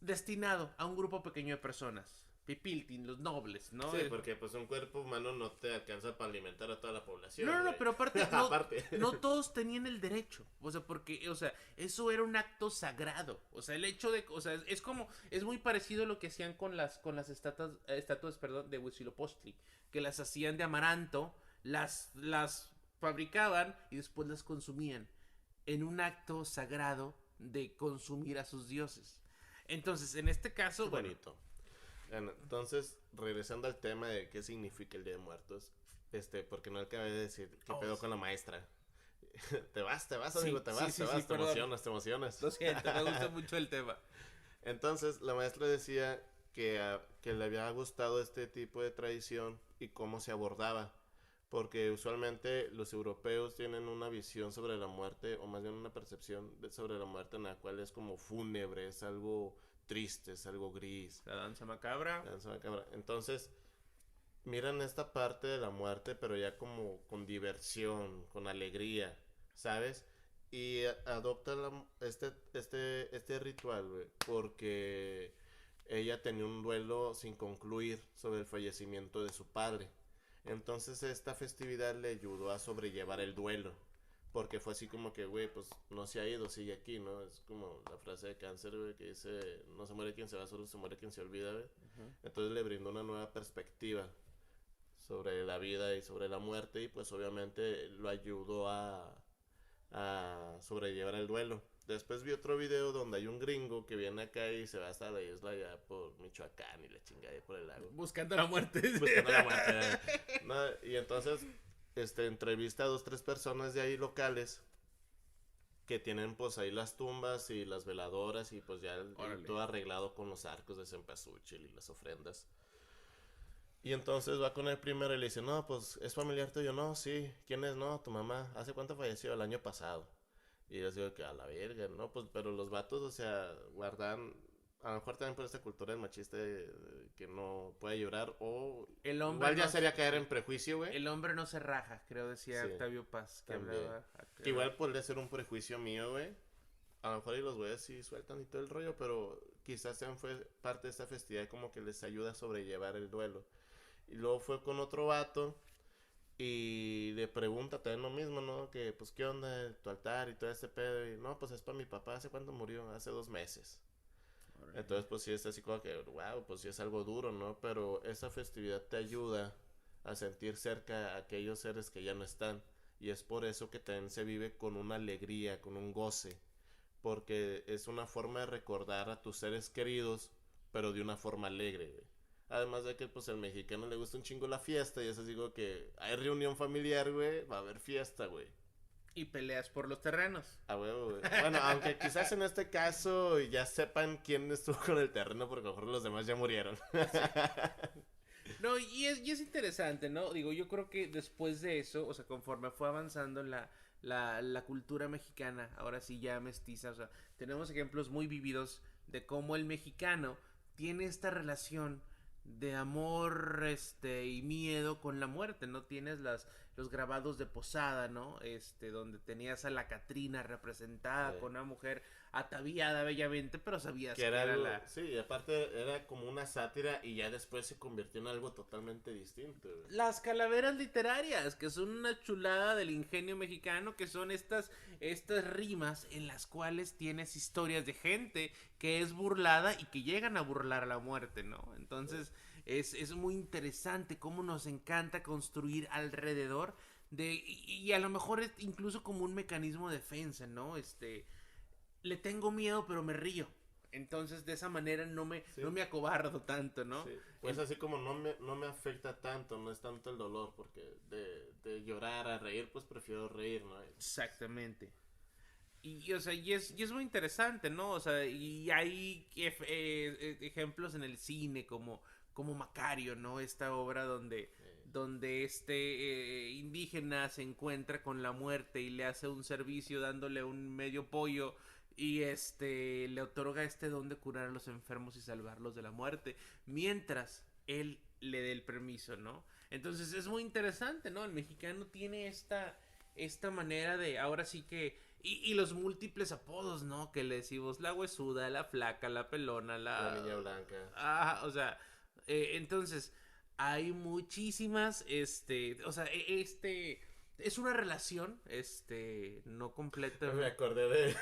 destinado a un grupo pequeño de personas. Pipiltin, los nobles, ¿no? Sí, porque pues un cuerpo humano no te alcanza para alimentar a toda la población. No, pero aparte, no todos tenían el derecho. O sea, porque, eso era un acto sagrado. O sea, el hecho de, es muy parecido a lo que hacían con las estatuas, perdón, de Huitzilopochtli, que las hacían de amaranto, las fabricaban y después las consumían en un acto sagrado de consumir a sus dioses. Entonces, en este caso, bonito. Bueno, entonces, regresando al tema de qué significa el Día de Muertos, porque no acabé de decir qué pedo con la maestra. Te vas, amigo, sí, te vas, te emocionas. Lo siento, me gusta mucho el tema. Entonces, la maestra decía que le había gustado este tipo de tradición y cómo se abordaba. Porque usualmente los europeos tienen una visión sobre la muerte, o más bien una percepción sobre la muerte en la cual es como fúnebre, es algo triste, es algo gris. La danza macabra. Entonces, miran esta parte de la muerte, pero ya como con diversión, con alegría, ¿sabes? Y adopta este ritual, güey, porque ella tenía un duelo sin concluir sobre el fallecimiento de su padre. Entonces esta festividad le ayudó a sobrellevar el duelo. Porque fue así como que, güey, pues no se ha ido, sigue aquí, ¿no? Es como la frase de Cáncer, güey, que dice, no se muere quien se va, solo se muere quien se olvida, güey. Uh-huh. Entonces le brindó una nueva perspectiva sobre la vida y sobre la muerte y pues obviamente lo ayudó a sobrellevar el duelo. Después vi otro video donde hay un gringo que viene acá y se va hasta la isla ya por Michoacán y la chingada por el lago. Buscando la muerte. Buscando la muerte. No, y entonces entrevista a 2-3 personas de ahí locales que tienen pues ahí las tumbas y las veladoras y pues ya todo arreglado con los arcos de cempasúchil y las ofrendas. Y entonces va con el primero y le dice, no, pues es familiar tuyo, no, sí, ¿quién es? No, tu mamá, ¿hace cuánto falleció? El año pasado. Y yo digo que a la verga, ¿no? Pues, pero los vatos, o sea, guardan, a lo mejor también por esta cultura machista que no puede llorar, o el hombre igual ya sería caer en prejuicio, güey. El hombre no se raja, creo decía Octavio Paz, que hablaba. Que igual podría ser un prejuicio mío, güey. A lo mejor y los güeyes sí sueltan y todo el rollo, pero quizás fue parte de esta festividad como que les ayuda a sobrellevar el duelo. Y luego fue con otro vato y le pregunta también lo mismo, ¿no? Que pues qué onda tu altar y todo este pedo. Y no, pues es para mi papá. ¿Hace cuánto murió? Hace 2 meses. Entonces pues sí es así como que, wow, pues sí es algo duro, ¿no? Pero esa festividad te ayuda a sentir cerca a aquellos seres que ya no están. Y es por eso que también se vive con una alegría, con un goce. Porque es una forma de recordar a tus seres queridos, pero de una forma alegre, güey. Además de que pues al mexicano le gusta un chingo la fiesta y eso digo que hay reunión familiar, güey, va a haber fiesta, güey. Y peleas por los terrenos. A huevo, güey. Bueno, aunque quizás en este caso ya sepan quién estuvo con el terreno, porque a lo mejor los demás ya murieron. No, y es interesante, ¿no? Digo, yo creo que después de eso, o sea, conforme fue avanzando la cultura mexicana, ahora sí ya mestiza, o sea, tenemos ejemplos muy vívidos de cómo el mexicano tiene esta relación de amor, y miedo con la muerte, ¿no? Tienes los grabados de Posada, ¿no? Donde tenías a la Catrina representada con una mujer ataviada bellamente, pero sabías Que que era era algo, la... sí, y aparte era como una sátira y ya después se convirtió en algo totalmente distinto, güey. Las calaveras literarias, que son una chulada del ingenio mexicano, que son estas rimas en las cuales tienes historias de gente que es burlada y que llegan a burlar a la muerte, ¿no? Entonces es muy interesante cómo nos encanta construir alrededor y a lo mejor es incluso como un mecanismo de defensa, ¿no? Le tengo miedo pero me río. Entonces de esa manera Sí, no me acobardo tanto, ¿no? sí. Pues así como no me afecta tanto, no es tanto el dolor, porque de llorar a reír, pues prefiero reír, ¿no? Exactamente. O sea, y es muy interesante, ¿no? O sea, y hay ejemplos en el cine como Macario, ¿no? Esta obra donde este indígena se encuentra con la muerte y le hace un servicio dándole un medio pollo y le otorga este don de curar a los enfermos y salvarlos de la muerte, mientras él le dé el permiso, ¿no? Entonces es muy interesante, ¿no? El mexicano tiene esta manera de, ahora sí que, y los múltiples apodos, ¿no? Que le decimos la huesuda, la flaca, la pelona, La niña blanca. o sea, entonces, hay muchísimas, o sea, es una relación, no completa. Me acordé de...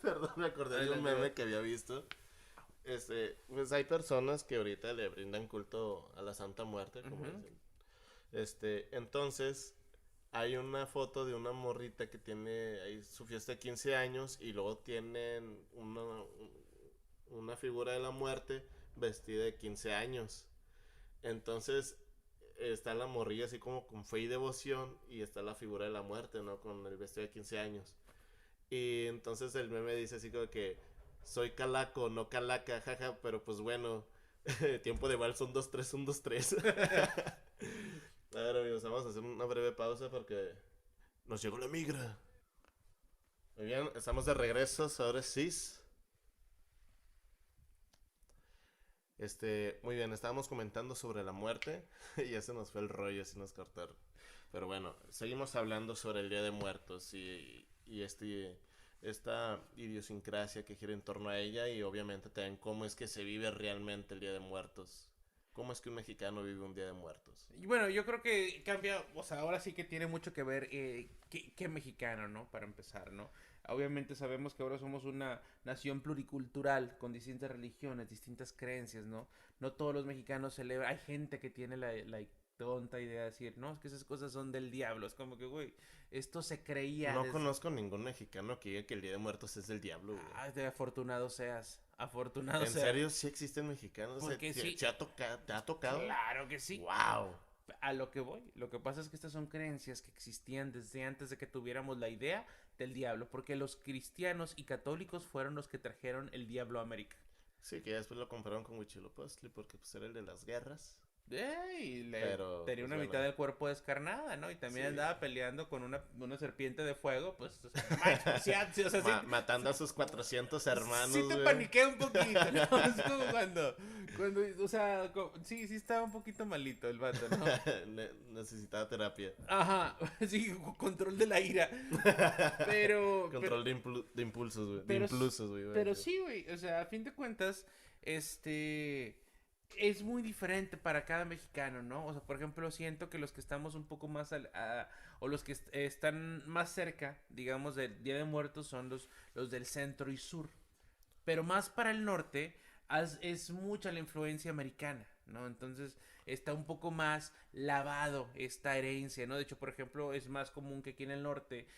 Perdón, me acordé de un Adelante. meme que había visto. Pues hay personas que ahorita le brindan culto a la Santa Muerte, como Ujú. dicen. Entonces, hay una foto de una morrita que tiene ahí su fiesta de 15 años y luego tienen una figura de la muerte vestida de 15 años. Entonces, está la morrilla así como con fe y devoción y está la figura de la muerte, ¿no? Con el vestido de 15 años. Y entonces el meme dice así como que soy calaco, no calaca, jaja, pero pues bueno, tiempo de vals son 2-3, 1-2-3. A ver, amigos, vamos a hacer una breve pausa porque nos llegó la migra. Muy bien, estamos de regreso, ahora sí. Muy bien, estábamos comentando sobre la muerte y ya se nos fue el rollo, así nos cortaron. Pero bueno, seguimos hablando sobre el Día de Muertos y esta idiosincrasia que gira en torno a ella y obviamente también cómo es que se vive realmente el Día de Muertos. ¿Cómo es que un mexicano vive un Día de Muertos? Y bueno, yo creo que cambia, o sea, ahora sí que tiene mucho que ver qué mexicano, ¿no? Para empezar, ¿no? Obviamente sabemos que ahora somos una nación pluricultural con distintas religiones, distintas creencias, ¿no? No todos los mexicanos celebran, hay gente que tiene la tonta idea de decir, no, es que esas cosas son del diablo, es como que, güey, esto se creía No desde... conozco ningún mexicano que diga que el Día de Muertos es del diablo, güey. Ay, de afortunado seas, afortunado ¿En seas. serio sí existen mexicanos? Porque sí, ¿Te ha tocado? claro que sí. ¡Wow! A lo que voy. Lo que pasa es que estas son creencias que existían desde antes de que tuviéramos la idea del diablo, porque los cristianos y católicos fueron los que trajeron el diablo a América. Sí, que ya después lo compararon con Huitzilopochtli porque pues era el de las guerras. Y Pero, tenía pues una bueno. mitad del cuerpo descarnada, ¿no? Y también Sí. andaba peleando con una serpiente de fuego, pues, o sea, no manches, sí, o sea, sí, Matando a sus 400 hermanos, sí te güey. paniqué un poquito, ¿no? Es como cuando, o sea, sí estaba un poquito malito el vato, ¿no? Necesitaba terapia. Ajá, sí, control de la ira. Pero, Control de impulsos, güey. De pero, impulsos, güey. pero sí, güey, o sea, a fin de cuentas, es muy diferente para cada mexicano, ¿no? O sea, por ejemplo, siento que los que estamos un poco más o los que están más cerca, digamos, del Día de Muertos son los del centro y sur. Pero más para el norte es mucha la influencia americana, ¿no? Entonces está un poco más lavado esta herencia, ¿no? De hecho, por ejemplo, es más común que aquí en el norte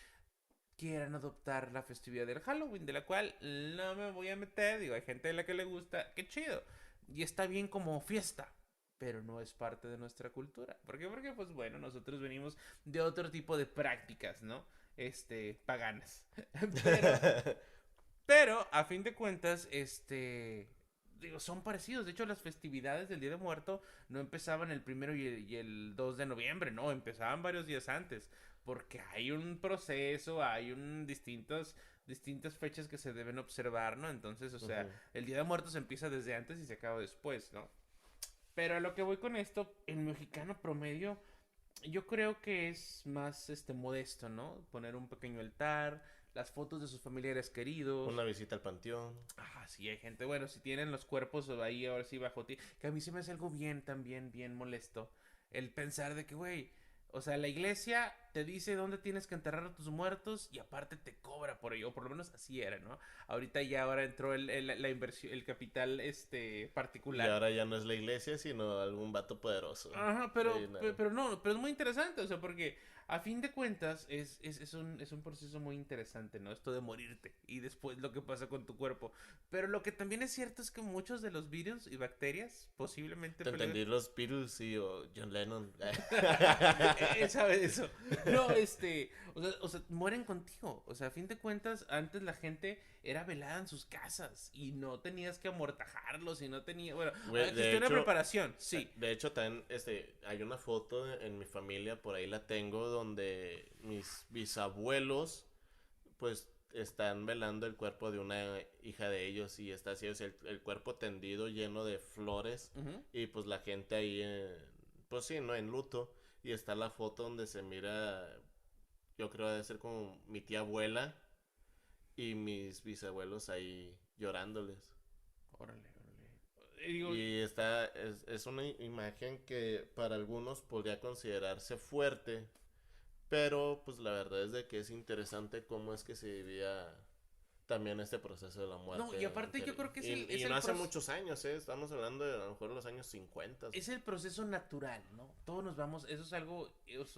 quieran adoptar la festividad del Halloween, de la cual no me voy a meter, digo, hay gente a la que le gusta, qué chido, y está bien como fiesta, pero no es parte de nuestra cultura. ¿Por qué? Porque, pues bueno, nosotros venimos de otro tipo de prácticas, ¿no? paganas. Pero, pero, a fin de cuentas, digo, son parecidos. De hecho, las festividades del Día de Muerto no empezaban el 1 y el 2 de noviembre, no, empezaban varios días antes. Porque hay un proceso, hay distintas fechas que se deben observar, ¿no? Entonces, o sea, el Día de Muertos empieza desde antes y se acaba después, ¿no? Pero a lo que voy con esto, el mexicano promedio, yo creo que es más, modesto, ¿no? Poner un pequeño altar, las fotos de sus familiares queridos. Una visita al panteón. Ah, sí, hay gente, bueno, si tienen los cuerpos ahí ahora sí bajo ti, que a mí se me hace algo bien también, bien molesto, el pensar de que, güey, o sea, la iglesia te dice dónde tienes que enterrar a tus muertos y aparte te cobra por ello, o por lo menos así era, ¿no? Ahora entró la inversión, el capital, particular. Y ahora ya no es la iglesia, sino algún vato poderoso. Ajá, pero es muy interesante, o sea, porque a fin de cuentas es un proceso muy interesante, ¿no? Esto de morirte y después lo que pasa con tu cuerpo. Pero lo que también es cierto es que muchos de los virus y bacterias posiblemente... Te entendí los Beatles y John Lennon. Él sabe de eso. No, o sea, mueren contigo. O sea, a fin de cuentas, antes la gente era velada en sus casas y no tenías que amortajarlos y no tenía, bueno, existía una preparación, sí. De hecho, también, hay una foto en mi familia, por ahí la tengo, donde mis bisabuelos, pues, están velando el cuerpo de una hija de ellos y está así, el cuerpo tendido lleno de flores y pues la gente ahí, pues sí, ¿no? En luto. Y está la foto donde se mira, yo creo debe ser como mi tía abuela y mis bisabuelos ahí llorándoles. Órale. Y es una imagen que para algunos podría considerarse fuerte, pero pues la verdad es de que es interesante cómo es que se vivía también este proceso de la muerte. No, y aparte yo creo que y no hace muchos años, estamos hablando de a lo mejor los años 50. Es el proceso natural, ¿no? Todos nos vamos, eso es algo,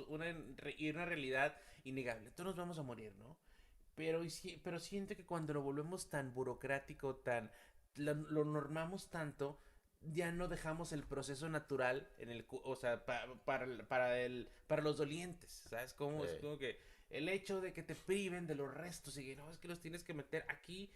una realidad innegable, todos nos vamos a morir, ¿no? Pero siento que cuando lo volvemos tan burocrático, lo normamos tanto, ya no dejamos el proceso natural o sea, para los dolientes, ¿sabes? Es como que el hecho de que te priven de los restos y que no, es que los tienes que meter aquí,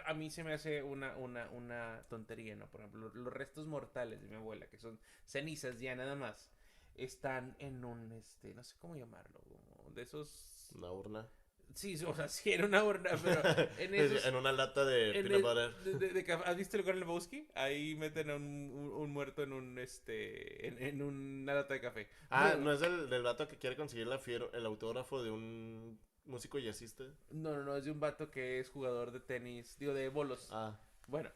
a mí se me hace una tontería, ¿no? Por ejemplo, los restos mortales de mi abuela, que son cenizas ya nada más, están en un, no sé cómo llamarlo, como de esos... Una urna. Sí, o sea, sí, en una urna, pero en una lata de peanut butter. ¿Has visto el Gran Lebowski? Ahí meten a un muerto en una lata de café. ¿No es del vato que quiere conseguir el autógrafo de un músico jazzista? No, es de un vato que es jugador de tenis, digo, de bolos. Bueno,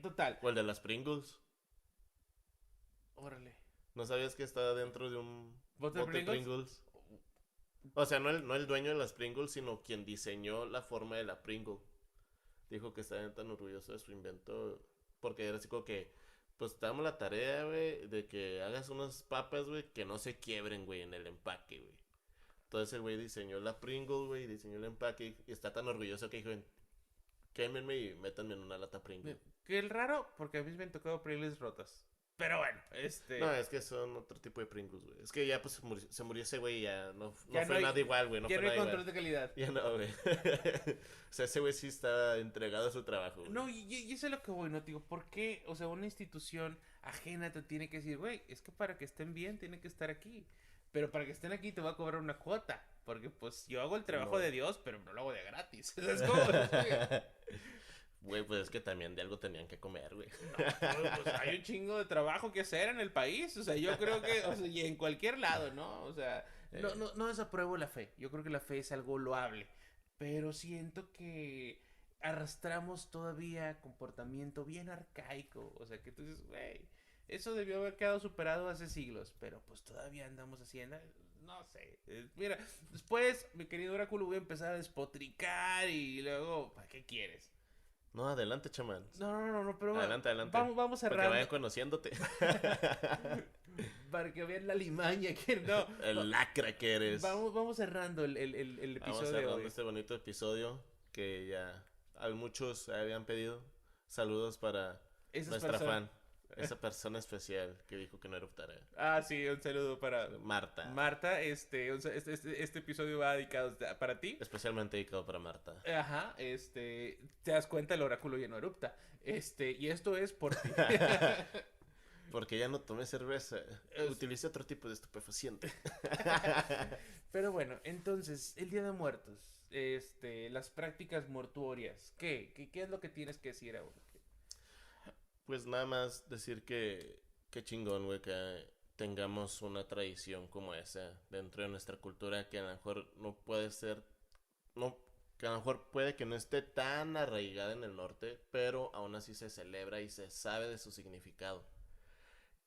total. O el de las Pringles. Órale. ¿No sabías que está dentro de un bote de Pringles? O sea, no el dueño de las Pringles, sino quien diseñó la forma de la Pringle. Dijo que estaba tan orgulloso de su invento. Porque era así como que, pues te damos la tarea, güey, de que hagas unas papas, güey, que no se quiebren, güey, en el empaque, güey. Entonces el güey diseñó la Pringle, güey, diseñó el empaque y está tan orgulloso que dijo, quémenme y métanme en una lata Pringle. Que el raro, porque a mí me han tocado Pringles rotas. Pero bueno, No, es que son otro tipo de Pringles, güey. Es que ya pues se murió ese güey y ya no ya fue nada igual, güey. Ya no hay control de calidad. Ya no, güey. O sea, ese güey sí está entregado a su trabajo, güey. No, y eso es lo que voy, ¿no? Digo, ¿por qué? O sea, una institución ajena te tiene que decir, güey, es que para que estén bien tienen que estar aquí. Pero para que estén aquí te va a cobrar una cuota. Porque pues yo hago el trabajo de Dios, pero no lo hago de gratis. ¿Es como? Güey, pues es que también de algo tenían que comer, güey. No, pues hay un chingo de trabajo que hacer en el país. O sea, yo creo que, o sea, y en cualquier lado, ¿no? O sea, no desapruebo la fe. Yo creo que la fe es algo loable. Pero siento que arrastramos todavía comportamiento bien arcaico. O sea, que tú dices, güey, eso debió haber quedado superado hace siglos. Pero pues todavía andamos haciendo... No sé. Mira, después, mi querido Oráculo, voy a empezar a despotricar y luego, ¿para qué quieres? No, adelante, chamán. No, pero adelante. Vamos cerrando. Para que vayan conociéndote. Para que vean la limaña que no. El lacra que eres. Vamos cerrando el episodio. Vamos cerrando este bonito episodio que ya muchos habían pedido. Saludos para nuestra fan. esa persona especial que dijo que no eruptara. Ah, sí, un saludo para Marta. Marta. Este episodio va dedicado para ti. Especialmente dedicado para Marta. Ajá, te das cuenta, el oráculo ya no erupta. Y esto es por ti. Porque ya no tomé cerveza. Es- Utilicé otro tipo de estupefaciente. Pero bueno, entonces, el Día de Muertos, las prácticas mortuorias, ¿qué es lo que tienes que decir ahora? Pues nada más decir que qué chingón, güey, que tengamos una tradición como esa dentro de nuestra cultura que a lo mejor no puede ser, no, que a lo mejor puede que no esté tan arraigada en el norte, pero aún así se celebra y se sabe de su significado.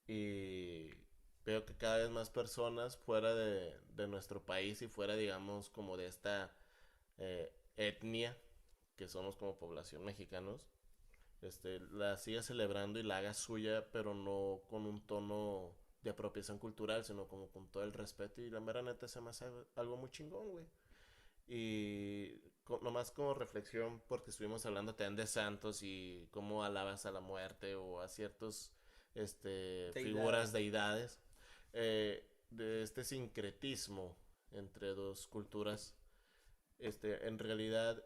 Y veo que cada vez más personas fuera de nuestro país y fuera, digamos, como de esta etnia que somos como población mexicanos, la siga celebrando y la haga suya, pero no con un tono de apropiación cultural, sino como con todo el respeto. Y la mera neta se me hace algo muy chingón, güey. Y nomás como reflexión, porque estuvimos hablando también de santos y cómo alabas a la muerte o a ciertos figuras, deidades, de este sincretismo entre dos culturas. En realidad,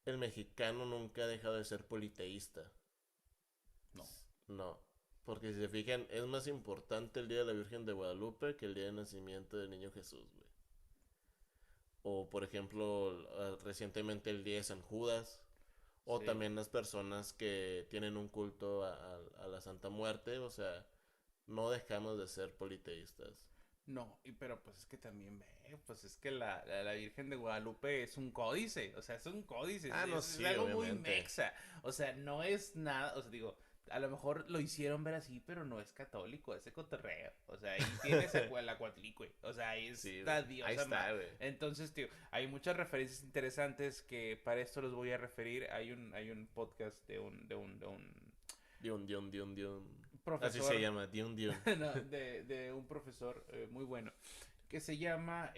el mexicano nunca ha dejado de ser politeísta. No. No, porque si se fijan, es más importante el Día de la Virgen de Guadalupe que el día de nacimiento del niño Jesús, güey. O por ejemplo, recientemente el Día de San Judas. O Sí. también las personas que tienen un culto a la Santa Muerte. O sea, no dejamos de ser politeístas. No, pero pues es que también pues es que la Virgen de Guadalupe es un códice, o sea, es un códice, Ah, no, es sí, algo muy obviamente. mexa, o sea, no es nada, o sea, digo, a lo mejor lo hicieron ver así, pero no es católico, ese cotorreo, o sea, ahí tienes la Cuatlicue, o sea, ahí Sí, está güey. Dios Ahí está, amado. güey. Entonces, tío, hay muchas referencias interesantes que para esto los voy a referir, hay un podcast de un Dion. Así se profesor, llama, Dion. no, de un profesor muy bueno que se llama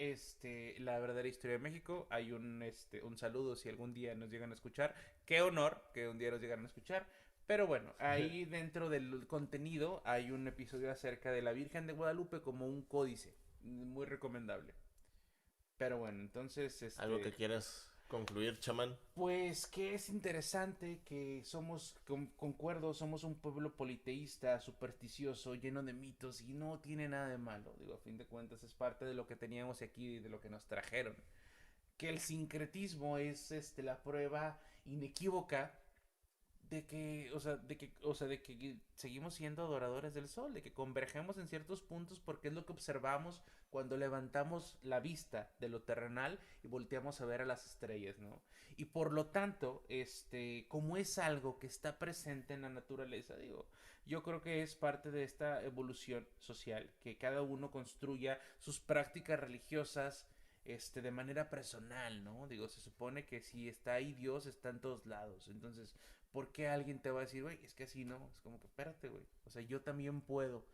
La verdadera historia de México. Hay un saludo si algún día nos llegan a escuchar. Qué honor que un día nos llegan a escuchar. Pero bueno, ahí dentro del contenido hay un episodio acerca de la Virgen de Guadalupe como un códice. Muy recomendable. Pero bueno, entonces, ¿Algo que quieras concluir, chamán? pues que es interesante que concuerdo, somos un pueblo politeísta, supersticioso, lleno de mitos y no tiene nada de malo. Digo, a fin de cuentas es parte de lo que teníamos aquí y de lo que nos trajeron. Que el sincretismo es la prueba inequívoca de que seguimos siendo adoradores del sol, de que convergemos en ciertos puntos porque es lo que observamos cuando levantamos la vista de lo terrenal y volteamos a ver a las estrellas, ¿no? Y por lo tanto, como es algo que está presente en la naturaleza, digo, yo creo que es parte de esta evolución social, que cada uno construya sus prácticas religiosas, de manera personal, ¿no? Digo, se supone que si está ahí Dios, está en todos lados. Entonces, ¿por qué alguien te va a decir, güey, es que así no? Es como que, espérate, güey. O sea, yo también puedo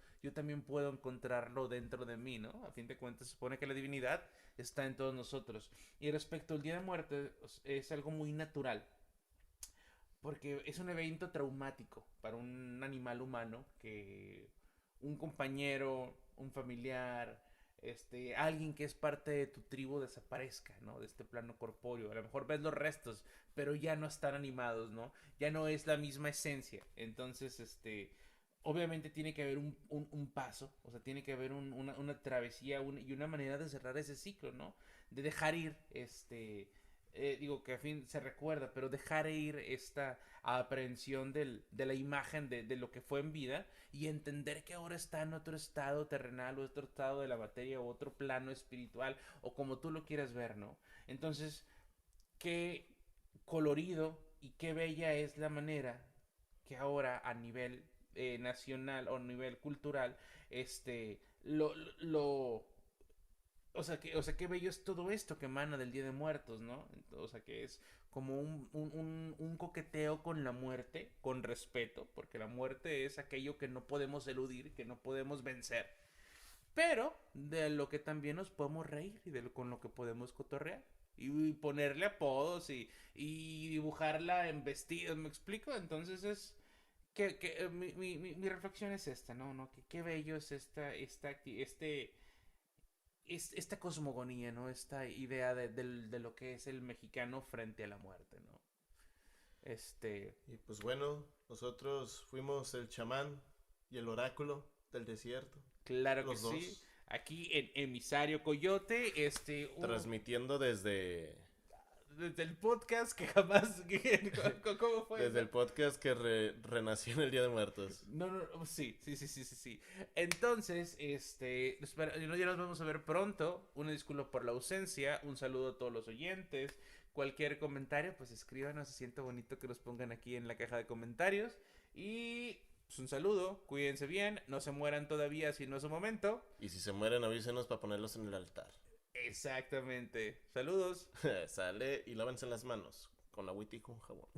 encontrarlo dentro de mí, ¿no? A fin de cuentas, se supone que la divinidad está en todos nosotros. Y respecto al Día de Muerte, es algo muy natural. Porque es un evento traumático para un animal humano que un compañero, un familiar, alguien que es parte de tu tribu desaparezca, ¿no? De este plano corpóreo. A lo mejor ves los restos, pero ya no están animados, ¿no? Ya no es la misma esencia. Entonces, obviamente tiene que haber un paso, o sea, tiene que haber una travesía y una manera de cerrar ese ciclo, ¿no? De dejar ir, digo que a fin se recuerda, pero dejar ir esta aprehensión de la imagen de lo que fue en vida y entender que ahora está en otro estado terrenal o otro estado de la materia o otro plano espiritual o como tú lo quieras ver, ¿no? Entonces, qué colorido y qué bella es la manera que ahora a nivel nacional o a nivel cultural, lo o sea, qué bello es todo esto que emana del Día de Muertos, ¿no? O sea, que es como un coqueteo con la muerte, con respeto, porque la muerte es aquello que no podemos eludir, que no podemos vencer, pero de lo que también nos podemos reír y con lo que podemos cotorrear. Y ponerle apodos y dibujarla en vestidos, ¿me explico? Entonces Mi reflexión es esta, ¿no? ¿No? Qué bello es esta cosmogonía, ¿no? Esta idea de lo que es el mexicano frente a la muerte, ¿no? Y pues bueno, nosotros fuimos el chamán y el oráculo del desierto. Claro que Los sí. dos. Aquí en Emisario Coyote, Transmitiendo desde desde el podcast que jamás... ¿Cómo fue desde eso? el podcast que renació en el Día de Muertos. No, no, sí. Entonces, ya nos vamos a ver pronto. Una disculpa por la ausencia. Un saludo a todos los oyentes. Cualquier comentario, pues escríbanos. Se siente bonito que nos pongan aquí en la caja de comentarios. Y pues un saludo. Cuídense bien. No se mueran todavía si no es su momento. Y si se mueren, avísenos para ponerlos en el altar. Exactamente. Saludos. Sale y lávense las manos con agüita y con jabón.